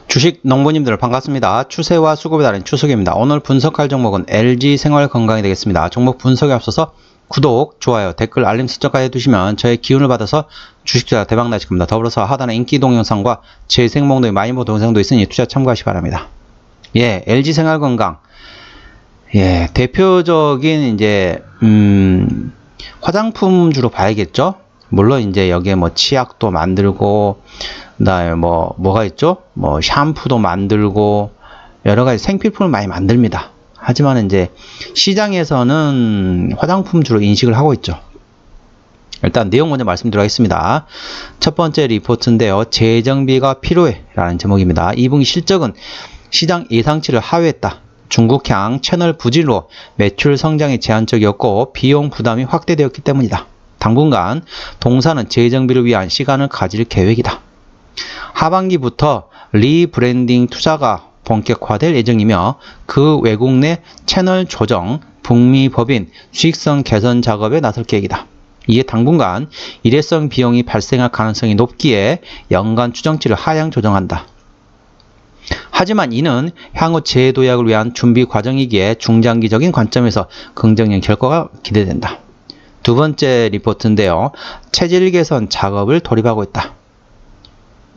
주식 농부님들 반갑습니다. 추세와 수급에 달인 추석입니다. 오늘 분석할 종목은 LG생활건강이 되겠습니다. 종목 분석에 앞서서 구독, 좋아요, 댓글, 알림 설정까지 해두시면 저의 기운을 받아서 주식 투자 대박 나실 겁니다. 더불어서 하단에 인기 동영상과 재생목록의 마이모 동영상도 있으니 투자 참고하시기 바랍니다. LG생활건강. 대표적인 이제 화장품주로 봐야겠죠. 물론 이제 여기에 뭐 치약도 만들고 그다음에 뭐가 있죠? 샴푸도 만들고 여러 가지 생필품을 많이 만듭니다. 하지만 이제 시장에서는 화장품주로 인식을 하고 있죠. 일단 내용 먼저 말씀드리겠습니다. 첫 번째 리포트인데요. 재정비가 필요해 라는 제목입니다. 2분기 실적은 시장 예상치를 하회했다. 중국향 채널 부진으로 매출 성장이 제한적이었고 비용 부담이 확대되었기 때문이다. 당분간 동사는 재정비를 위한 시간을 가질 계획이다. 하반기부터 리브랜딩 투자가 본격화될 예정이며 그 외국 내 채널 조정, 북미 법인, 수익성 개선 작업에 나설 계획이다. 이에 당분간 일회성 비용이 발생할 가능성이 높기에 연간 추정치를 하향 조정한다. 하지만 이는 향후 재도약을 위한 준비 과정이기에 중장기적인 관점에서 긍정적 결과가 기대된다. 두 번째 리포트인데요. 체질 개선 작업을 돌입하고 있다.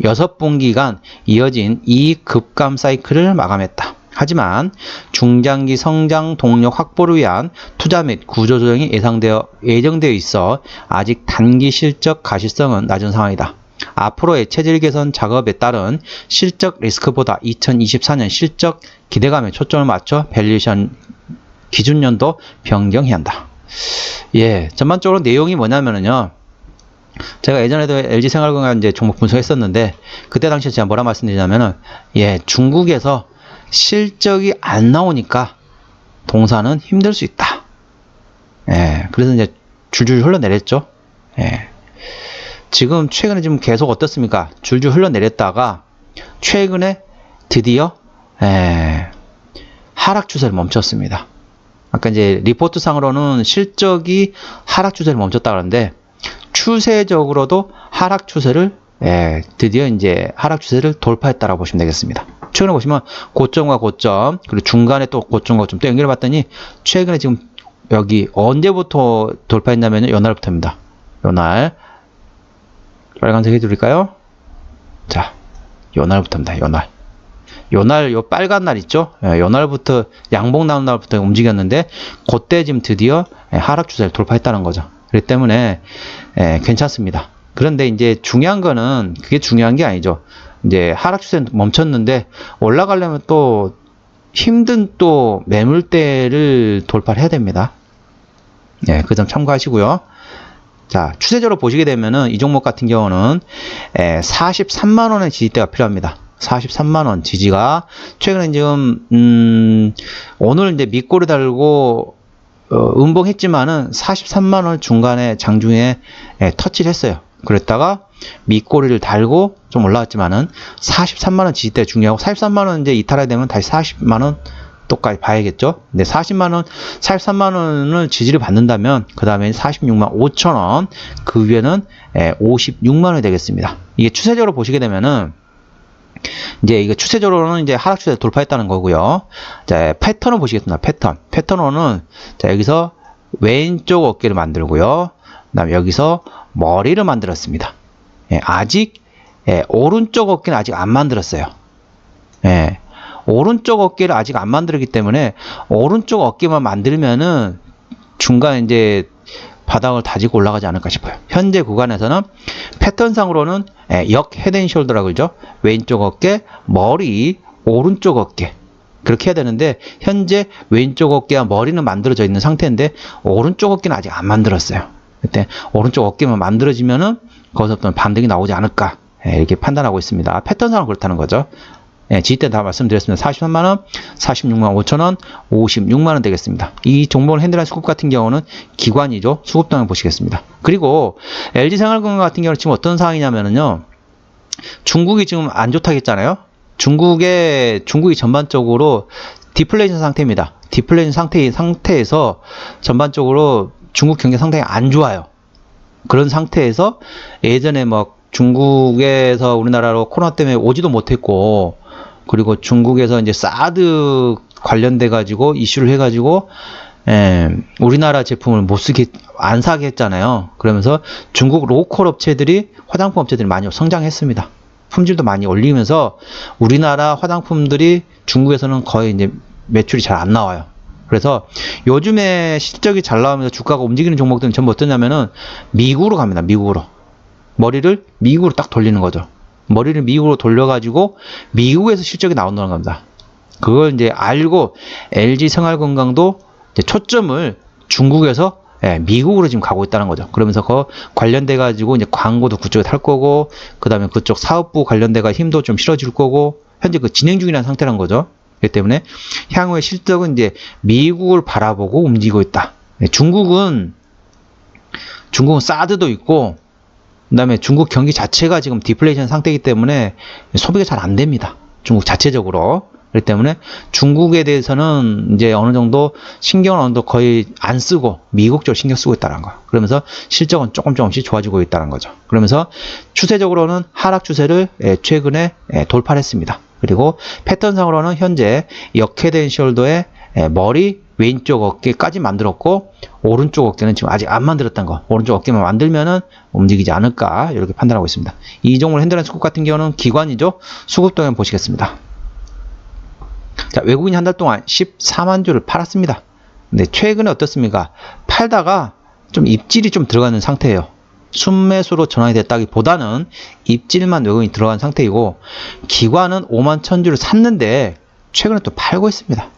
6분기간 이어진 이익 급감 사이클을 마감했다. 하지만 중장기 성장 동력 확보를 위한 투자 및 구조 조정이 예정되어 있어 아직 단기 실적 가시성은 낮은 상황이다. 앞으로의 체질 개선 작업에 따른 실적 리스크보다 2024년 실적 기대감에 초점을 맞춰 밸류에이션 기준연도 변경해야 한다. 전반적으로 내용이 뭐냐면요. 제가 예전에도 LG생활건강 이제 종목 분석했었는데 그때 당시에 제가 뭐라 말씀드리냐면은 중국에서 실적이 안 나오니까 동사는 힘들 수 있다. 그래서 이제 줄줄 흘러내렸죠. 지금 최근에 지금 계속 어떻습니까? 줄줄 흘러내렸다가 최근에 드디어 하락 추세를 멈췄습니다. 아까 이제 리포트 상으로는 실적이 하락 추세를 멈췄다 그러는데 추세적으로도 하락 추세를 드디어 이제 하락 추세를 돌파했다라고 보시면 되겠습니다. 최근에 보시면 고점과 고점 그리고 중간에 또 고점과 고점 또 연결해 봤더니 최근에 지금 여기 언제부터 돌파했냐면 요날부터입니다. 요날 빨간색 해드릴까요? 자, 요날부터입니다. 요날 요 빨간 날 있죠? 요날부터 양봉 나온 날부터 움직였는데 그때 지금 드디어 하락 추세를 돌파했다는 거죠. 그렇기 때문에 괜찮습니다. 그런데 이제 중요한 거는 그게 중요한 게 아니죠. 이제 하락 추세는 멈췄는데 올라가려면 또 힘든 또 매물대를 돌파를 해야 됩니다. 그 점 참고하시고요. 자, 추세적으로 보시게 되면은 이 종목 같은 경우는 43만원의 지지대가 필요합니다. 43만원 지지가 최근에 지금 오늘 이제 밑꼬리 달고 음봉했지만은 43만원 중간에 장중에 터치를 했어요. 그랬다가 밑꼬리를 달고 좀 올라왔지만은 43만원 지지대 중요하고 43만원 이제 이탈하게 되면 다시 40만원 또까지 봐야겠죠. 근데 43만원을 지지를 받는다면 그 다음에 46만 5천원 그 위에는 56만원이 되겠습니다. 이게 추세적으로 보시게 되면은 이제 이거 추세적으로는 이제 하락 추세 돌파했다는 거고요. 자, 패턴을 보시겠습니다. 패턴으로는 자, 여기서 왼쪽 어깨를 만들고요. 그다음에 여기서 머리를 만들었습니다. 아직 오른쪽 어깨는 아직 안 만들었어요. 오른쪽 어깨를 아직 안 만들었기 때문에 오른쪽 어깨만 만들면은 중간에 이제 바닥을 다지고 올라가지 않을까 싶어요. 현재 구간에서는 패턴상으로는 역 헤드앤숄더라고 그러죠. 왼쪽 어깨, 머리, 오른쪽 어깨 그렇게 해야 되는데 현재 왼쪽 어깨와 머리는 만들어져 있는 상태인데 오른쪽 어깨는 아직 안 만들었어요. 그때 오른쪽 어깨만 만들어지면은 거기서부터 반등이 나오지 않을까 이렇게 판단하고 있습니다. 패턴상으로 그렇다는 거죠. 지지대 다 말씀드렸습니다. 43만원, 46만 5천원, 56만원 되겠습니다. 이 종목을 핸들한 수급 같은 경우는 기관이죠. 수급 동향 보시겠습니다. 그리고 LG생활건강 같은 경우는 지금 어떤 상황이냐면요. 중국이 지금 안 좋다고 했잖아요. 중국이 전반적으로 디플레이션 상태입니다. 디플레이션 상태에서 전반적으로 중국 경제 상당히 안 좋아요. 그런 상태에서 예전에 막 중국에서 우리나라로 코로나 때문에 오지도 못했고 그리고 중국에서 이제 사드 관련돼 가지고 이슈를 해 가지고 우리나라 제품을 못 쓰게 안 사게 했잖아요. 그러면서 중국 로컬 업체들이 화장품 업체들이 많이 성장했습니다. 품질도 많이 올리면서 우리나라 화장품들이 중국에서는 거의 이제 매출이 잘 안 나와요. 그래서 요즘에 실적이 잘 나오면서 주가가 움직이는 종목들은 전부 어떠냐면은 미국으로 갑니다. 미국으로. 머리를 미국으로 딱 돌리는 거죠. 머리를 미국으로 돌려가지고 미국에서 실적이 나온다는 겁니다. 그걸 이제 알고 LG 생활건강도 이제 초점을 중국에서 미국으로 지금 가고 있다는 거죠. 그러면서 그 관련돼 가지고 이제 광고도 그쪽에 탈 거고, 그 다음에 그쪽 사업부 관련돼가 힘도 좀 실어줄 거고, 현재 그 진행 중이라는 상태란 거죠. 그렇기 때문에 향후의 실적은 이제 미국을 바라보고 움직이고 있다. 중국은 사드도 있고, 그 다음에 중국 경기 자체가 지금 디플레이션 상태이기 때문에 소비가 잘 안 됩니다. 중국 자체적으로. 그렇기 때문에 중국에 대해서는 이제 어느 정도 신경을 어느 정도 거의 안 쓰고 미국 쪽으로 신경 쓰고 있다는 거. 그러면서 실적은 조금씩 좋아지고 있다는 거죠. 그러면서 추세적으로는 하락 추세를 최근에 돌파를 했습니다. 그리고 패턴상으로는 현재 역회된 숄더의 머리 왼쪽 어깨까지 만들었고, 오른쪽 어깨는 지금 아직 안 만들었던 거. 오른쪽 어깨만 만들면은 움직이지 않을까, 이렇게 판단하고 있습니다. 이 종목을 핸들한 수급 같은 경우는 기관이죠. 수급 동향 보시겠습니다. 자, 외국인이 한 달 동안 14만 주를 팔았습니다. 근데 최근에 어떻습니까? 팔다가 좀 입질이 좀 들어가는 상태예요. 순매수로 전환이 됐다기보다는 입질만 외국인이 들어간 상태이고, 기관은 5만 1000주를 샀는데 최근에 또 팔고 있습니다.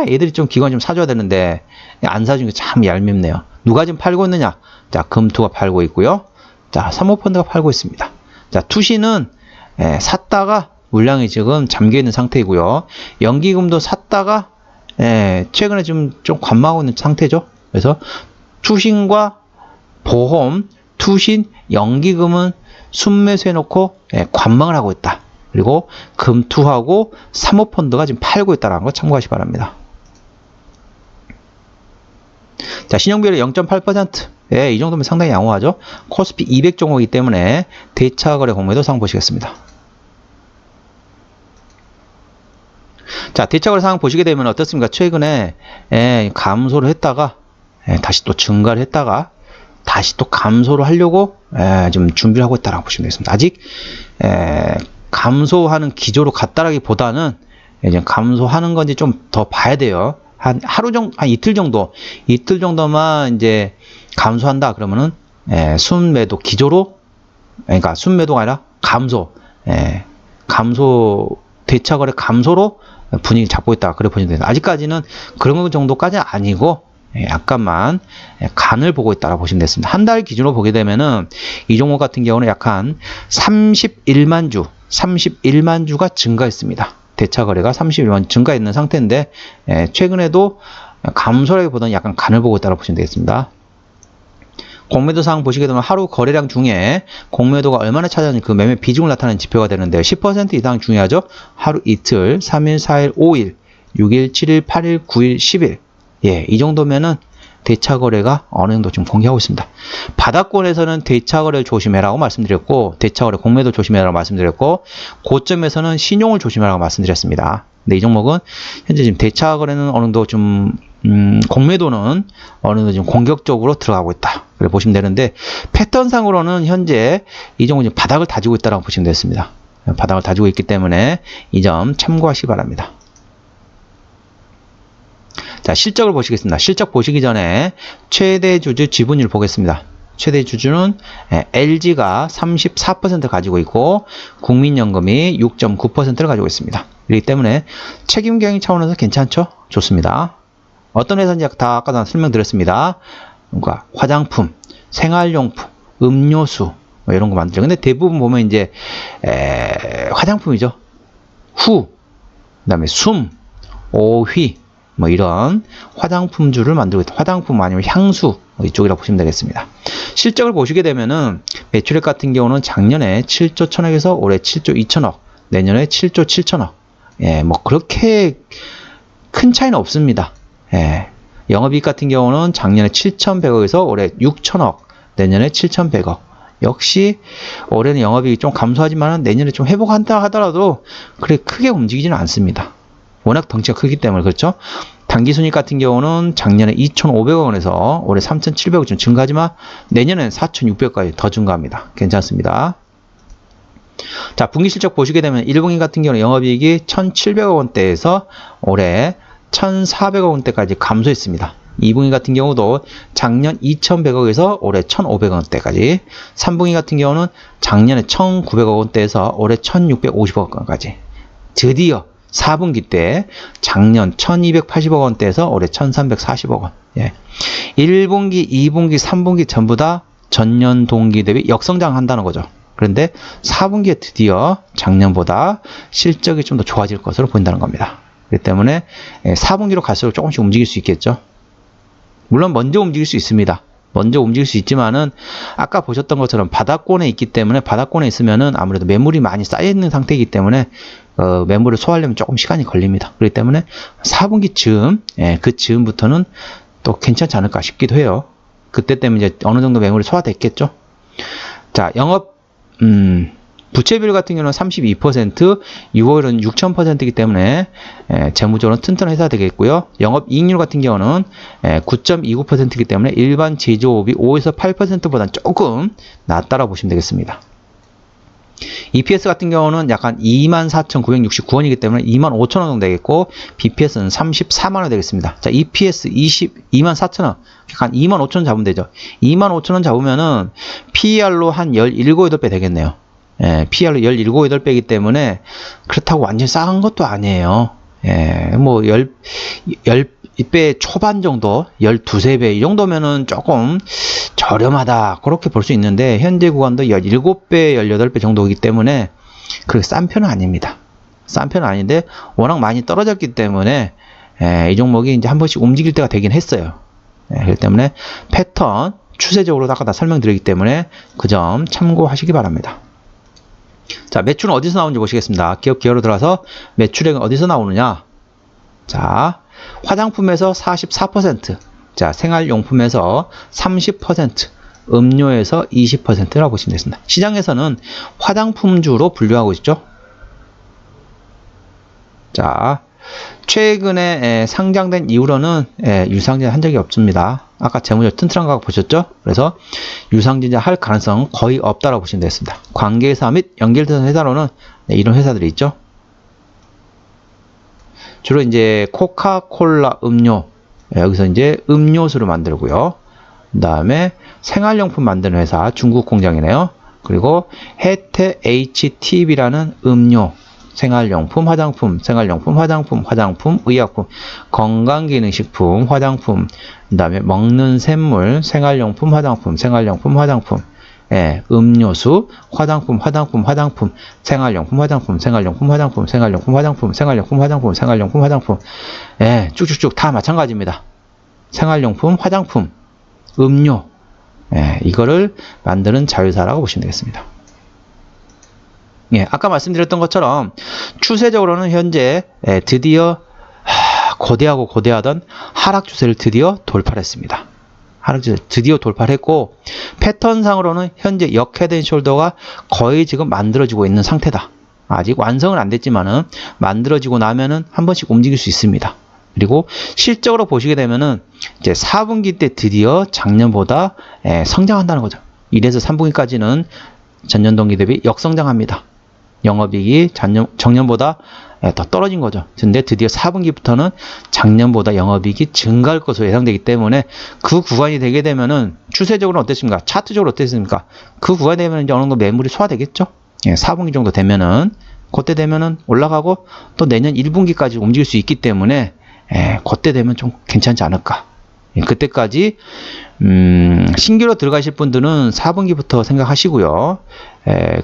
얘들이 좀 기관 좀 사줘야 되는데 안 사준 게 참 얄밉네요. 누가 지금 팔고 있느냐? 자, 금투가 팔고 있고요. 자, 사모펀드가 팔고 있습니다. 자, 투시는 샀다가 물량이 지금 잠겨 있는 상태이고요. 연기금도 샀다가 최근에 좀 관망하고 있는 상태죠. 그래서 투신과 보험, 투신, 연기금은 순매수해 놓고 관망을 하고 있다. 그리고 금투하고 사모펀드가 지금 팔고 있다는 거 참고하시기 바랍니다. 자, 신용비율이 0.8%. 이 정도면 상당히 양호하죠. 코스피 200 종목이기 때문에 대차거래 공매도 상황 보시겠습니다. 자, 대차거래 상황 보시게 되면 어떻습니까? 최근에 감소를 했다가 다시 또 증가를 했다가 다시 또 감소를 하려고 좀 준비를 하고 있다고 보시면 되겠습니다. 아직 감소하는 기조로 갔다라기보다는 이제 감소하는 건지 좀 더 봐야 돼요. 한 이틀 정도만 이제 감소한다 그러면은 순매도 기조로, 그러니까 순매도가 아니라 감소 대차거래 감소로 분위기 잡고 있다 그래 보시면 됩니다. 아직까지는 그런 정도까지는 아니고 약간만 간을 보고 있다고 보시면 되겠습니다. 한 달 기준으로 보게 되면은 이 종목 같은 경우는 약 한 31만 주가 증가했습니다. 대차 거래가 31만 증가했는 상태인데 최근에도 감소라기보다는 약간 간을 보고 있다고 보시면 되겠습니다. 공매도 상황 보시게 되면 하루 거래량 중에 공매도가 얼마나 차지하는지 그 매매 비중을 나타내는 지표가 되는데요. 10% 이상 중요하죠. 하루 이틀, 3일, 4일, 5일, 6일, 7일, 8일, 9일, 10일. 이 정도면은 대차 거래가 어느 정도 좀 공개하고 있습니다. 바닥권에서는 대차 거래를 조심해라고 말씀드렸고, 대차 거래 공매도 조심해라고 말씀드렸고, 고점에서는 신용을 조심해라고 말씀드렸습니다. 근데 이 종목은 현재 지금 대차 거래는 어느 정도 좀 공매도는 어느 정도 좀 공격적으로 들어가고 있다. 그래 보시면 되는데, 패턴상으로는 현재 이 종목은 지금 바닥을 다지고 있다고 보시면 되겠습니다. 바닥을 다지고 있기 때문에 이 점 참고하시기 바랍니다. 자, 실적을 보시겠습니다. 실적 보시기 전에 최대 주주 지분율 보겠습니다. 최대 주주는 LG가 34% 가지고 있고 국민연금이 6.9%를 가지고 있습니다. 그렇기 때문에 책임경영 차원에서 괜찮죠? 좋습니다. 어떤 회사인지 다 아까 설명드렸습니다. 그러니까 화장품, 생활용품, 음료수 뭐 이런 거 만들죠. 근데 대부분 보면 이제 화장품이죠. 그다음에 숨, 오휘 뭐 이런 화장품주를 만들고 있다. 화장품 아니면 향수 이쪽이라고 보시면 되겠습니다. 실적을 보시게 되면은 매출액 같은 경우는 작년에 7조 1000억에서 올해 7조 2000억, 내년에 7조 7000억. 뭐 그렇게 큰 차이는 없습니다. 영업이익 같은 경우는 작년에 7100억에서 올해 6000억, 내년에 7100억. 역시 올해는 영업이익이 좀 감소하지만 내년에 좀 회복한다 하더라도 그렇게 크게 움직이지는 않습니다. 워낙 덩치가 크기 때문에. 그렇죠? 당기순이익 같은 경우는 작년에 2,500억 원에서 올해 3,700억 좀 증가하지만 내년엔 4,600억까지 더 증가합니다. 괜찮습니다. 자, 분기 실적 보시게 되면 1분기 같은 경우는 영업이익이 1,700억 원대에서 올해 1,400억 원대까지 감소했습니다. 2분기 같은 경우도 작년 2,100억에서 올해 1,500억 원대까지, 3분기 같은 경우는 작년에 1,900억 원대에서 올해 1,650억 원까지, 드디어 4분기 때 작년 1,280억 원대에서 올해 1,340억 원. 예. 1분기, 2분기, 3분기 전부 다 전년 동기 대비 역성장한다는 거죠. 그런데 4분기에 드디어 작년보다 실적이 좀 더 좋아질 것으로 보인다는 겁니다. 그렇기 때문에 4분기로 갈수록 조금씩 움직일 수 있겠죠. 물론 먼저 움직일 수 있습니다. 먼저 움직일 수 있지만은 아까 보셨던 것처럼 바닥권에 있기 때문에, 바닥권에 있으면은 아무래도 매물이 많이 쌓여 있는 상태이기 때문에 매물을 소화하려면 조금 시간이 걸립니다. 그렇기 때문에 4분기 즈음, 그 즈음부터는 또 괜찮지 않을까 싶기도 해요. 그때 때문에 이제 어느 정도 매물이 소화됐겠죠. 자, 영업 부채 비율 같은 경우는 32%, 6월은 6000%이기 때문에 재무적으로 튼튼한 회사 되겠고요. 영업이익률 같은 경우는 9.29%이기 때문에 일반 제조업이 5에서 8%보다는 조금 낮다라고 보시면 되겠습니다. EPS 같은 경우는 약간 24,969원이기 때문에 25,000원 정도 되겠고, BPS는 34만원 되겠습니다. 자, EPS 24,000원, 약간 25,000원 잡으면 되죠. 25,000원 잡으면은 PER로 한 17, 8배 되겠네요. PER로 17, 8배이기 때문에 그렇다고 완전히 싸한 것도 아니에요. 뭐 10배 초반 정도, 12, 3배 이 정도면은 조금 저렴하다 그렇게 볼 수 있는데, 현재 구간도 17배, 18배 정도이기 때문에 그렇게 싼 편은 아닙니다. 싼 편은 아닌데 워낙 많이 떨어졌기 때문에 이 종목이 이제 한 번씩 움직일 때가 되긴 했어요. 그렇기 때문에 패턴 추세적으로 아까 다 설명드리기 때문에 그 점 참고하시기 바랍니다. 자, 매출은 어디서 나오는지 보시겠습니다. 기업 기여로 들어가서 매출액은 어디서 나오느냐. 자, 화장품에서 44%, 자, 생활용품에서 30%, 음료에서 20%라고 보시면 되겠습니다. 시장에서는 화장품주로 분류하고 있죠. 자, 최근에 상장된 이후로는 유상증자 한 적이 없습니다. 아까 재무적 튼튼한 거 보셨죠? 그래서 유상증자 할 가능성은 거의 없다라고 보시면 되겠습니다. 관계회사 및 연결되는 회사로는 이런 회사들이 있죠. 주로 이제 코카콜라 음료, 여기서 이제 음료수를 만들고요. 그 다음에 생활용품 만드는 회사, 중국 공장이네요. 그리고 혜태 HTB라는 음료, 생활용품, 화장품, 생활용품, 화장품, 화장품, 의약품, 건강기능식품, 화장품, 그 다음에 먹는 샘물, 생활용품, 화장품, 생활용품, 화장품, 음료수, 화장품, 화장품, 화장품, 생활용품, 화장품, 생활용품, 화장품, 생활용품, 화장품, 생활용품, 화장품, 생활용품, 화장품, 쭉쭉쭉 다 마찬가지입니다. 생활용품, 화장품, 음료, 이거를 만드는 자회사라고 보시면 되겠습니다. 아까 말씀드렸던 것처럼 추세적으로는 현재 드디어 고대하고 고대하던 하락 추세를 드디어 돌파했습니다. 하락 추세 드디어 돌파했고, 패턴상으로는 현재 역헤드앤숄더가 거의 지금 만들어지고 있는 상태다. 아직 완성은 안 됐지만은 만들어지고 나면은 한 번씩 움직일 수 있습니다. 그리고 실적으로 보시게 되면은 이제 4분기 때 드디어 작년보다 성장한다는 거죠. 이래서 3분기까지는 전년 동기 대비 역성장합니다. 영업이익이 작년보다 더 떨어진 거죠. 근데 드디어 4분기부터는 작년보다 영업이익이 증가할 것으로 예상되기 때문에 그 구간이 되게 되면은 추세적으로는 어땠습니까? 차트적으로 어땠습니까? 그 구간이 되면 이제 어느 정도 매물이 소화되겠죠. 4분기 정도 되면은, 그때 되면은 올라가고 또 내년 1분기까지 움직일 수 있기 때문에 그때 되면 좀 괜찮지 않을까. 그때까지 신규로 들어가실 분들은 4분기부터 생각하시고요.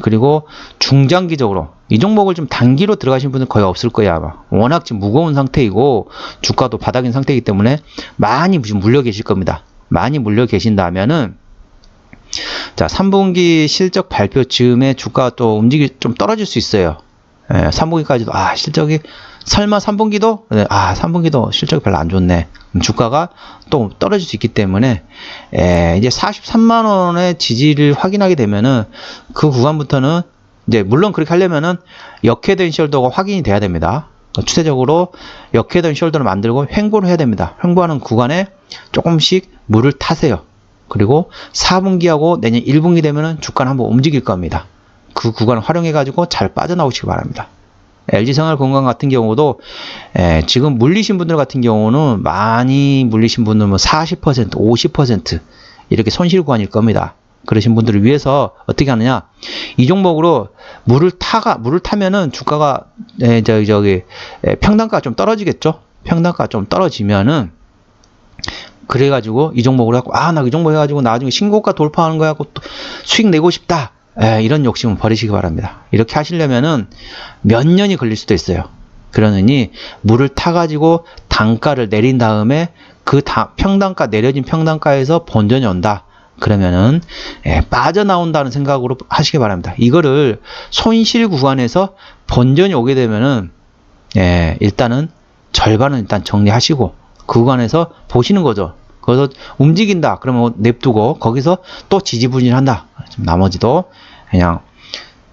그리고 중장기적으로 이 종목을 좀 단기로 들어가신 분은 거의 없을 거예요, 아마. 워낙 지금 무거운 상태이고 주가도 바닥인 상태이기 때문에 많이 지금 물려 계실 겁니다. 많이 물려 계신다면은, 자, 3분기 실적 발표 즈음에 주가가 또 좀 떨어질 수 있어요. 3분기까지도 실적이 설마 3분기도? 3분기도 실적이 별로 안 좋네. 주가가 또 떨어질 수 있기 때문에 이제 43만 원의 지지를 확인하게 되면은 그 구간부터는 이제 물론 그렇게 하려면은 역회된 숄더가 확인이 돼야 됩니다. 추세적으로 역회된 숄더를 만들고 횡보를 해야 됩니다. 횡보하는 구간에 조금씩 물을 타세요. 그리고 4분기하고 내년 1분기 되면은 주가는 한번 움직일 겁니다. 그 구간을 활용해 가지고 잘 빠져나오시기 바랍니다. LG생활건강 같은 경우도 지금 물리신 분들 같은 경우는 많이 물리신 분들은 40%, 50% 이렇게 손실 구간일 겁니다. 그러신 분들을 위해서 어떻게 하느냐? 이 종목으로 물을 타면은 주가가 평단가가 좀 떨어지겠죠? 평단가가 좀 떨어지면은 그래가지고 이 종목으로 해갖고 나 이 종목 해가지고 나중에 신고가 돌파하는 거야 하고 또 수익 내고 싶다. 이런 욕심은 버리시기 바랍니다. 이렇게 하시려면은 몇 년이 걸릴 수도 있어요. 그러느니 물을 타가지고 단가를 내린 다음에 그 평단가 내려진 평단가에서 본전이 온다. 그러면은 빠져나온다는 생각으로 하시기 바랍니다. 이거를 손실 구간에서 본전이 오게 되면은 일단은 절반은 일단 정리하시고 그 구간에서 보시는 거죠. 거기서 움직인다. 그러면 냅두고 거기서 또 지지부진한다. 나머지도 그냥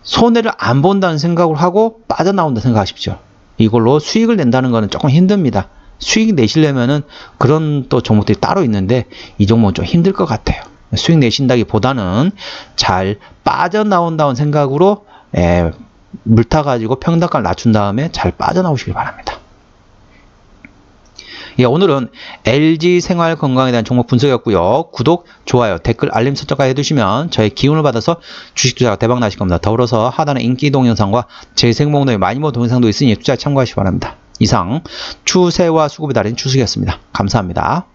손해를 안 본다는 생각을 하고 빠져나온다 생각하십시오. 이걸로 수익을 낸다는 거는 조금 힘듭니다. 수익 내시려면은 그런 또 종목들이 따로 있는데 이 종목은 좀 힘들 것 같아요. 수익 내신다기보다는 잘 빠져나온다는 생각으로 물 타가지고 평단가를 낮춘 다음에 잘 빠져나오시길 바랍니다. 오늘은 LG생활건강에 대한 종목 분석이었고요. 구독, 좋아요, 댓글, 알림 설정까지 해두시면 저의 기운을 받아서 주식 투자가 대박 나실 겁니다. 더불어서 하단에 인기 동영상과 제 생목록에 많이 본 동영상도 있으니 투자에 참고하시기 바랍니다. 이상 추세와 수급의 달인 추석이었습니다. 감사합니다.